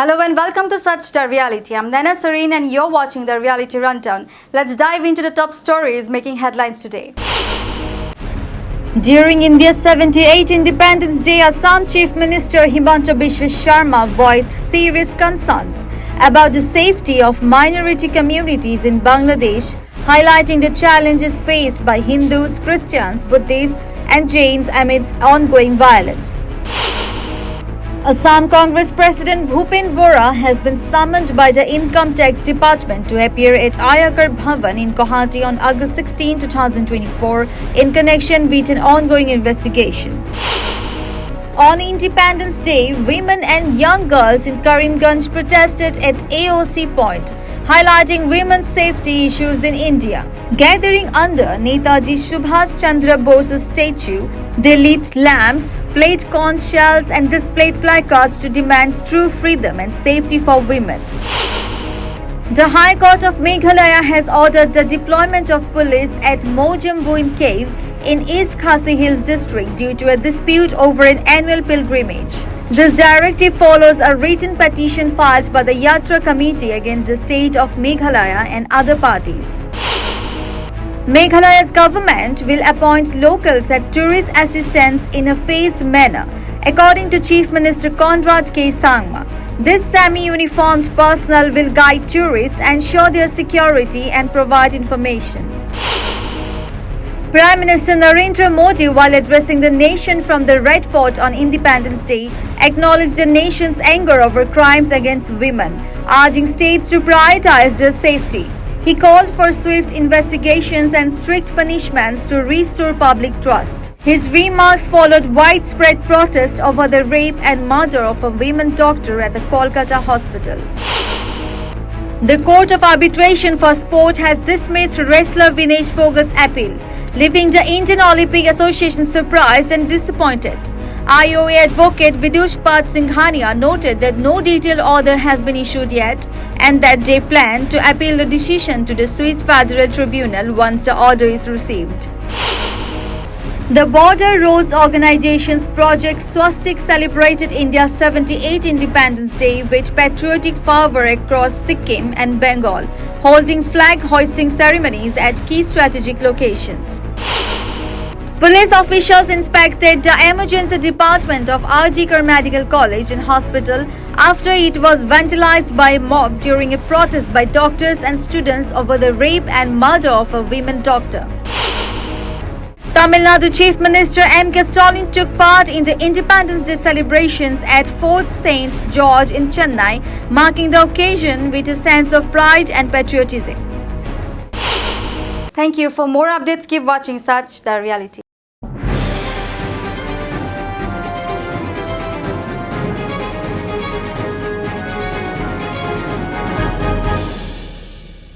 Hello and welcome to Such the Reality. I'm Nana Sareen and you're watching the Reality Rundown. Let's dive into the top stories making headlines today. During India's 78th Independence Day, Assam Chief Minister Himanta Biswa Sharma voiced serious concerns about the safety of minority communities in Bangladesh, highlighting the challenges faced by Hindus, Christians, Buddhists and Jains amidst ongoing violence. Assam Congress President Bhupen Bora has been summoned by the Income Tax Department to appear at Ayakar Bhavan in Guwahati on August 16, 2024 in connection with an ongoing investigation. On Independence Day, women and young girls in Karimganj protested at AOC Point, highlighting women's safety issues in India. Gathering under Netaji Subhash Chandra Bose's statue, they lit lamps, played conch shells and displayed placards to demand true freedom and safety for women. The High Court of Meghalaya has ordered the deployment of police at Mojambuin Cave in East Khasi Hills district due to a dispute over an annual pilgrimage. This directive follows a written petition filed by the Yatra Committee against the state of Meghalaya and other parties. Meghalaya's government will appoint locals as tourist assistants in a phased manner, according to Chief Minister Conrad K. Sangma. This semi-uniformed personnel will guide tourists, ensure their security and provide information. Prime Minister Narendra Modi, while addressing the nation from the Red Fort on Independence Day, acknowledged the nation's anger over crimes against women, urging states to prioritize their safety. He called for swift investigations and strict punishments to restore public trust. His remarks followed widespread protest over the rape and murder of a women doctor at the Kolkata hospital. The Court of Arbitration for Sport has dismissed wrestler Vinesh Phogat's appeal, leaving the Indian Olympic Association surprised and disappointed. IOA advocate Vidushpat Singhania noted that no detailed order has been issued yet and that they plan to appeal the decision to the Swiss Federal Tribunal once the order is received. The Border Roads Organization's Project Swastik celebrated India's 78th Independence Day with patriotic fervor across Sikkim and Bengal, holding flag-hoisting ceremonies at key strategic locations. Police officials inspected the emergency department of R.G. Kar Medical College and Hospital after it was vandalized by a mob during a protest by doctors and students over the rape and murder of a women doctor. Tamil Nadu Chief Minister M.K. Stalin took part in the Independence Day celebrations at Fort St. George in Chennai, marking the occasion with a sense of pride and patriotism. Thank you. For more updates, keep watching Such the Reality.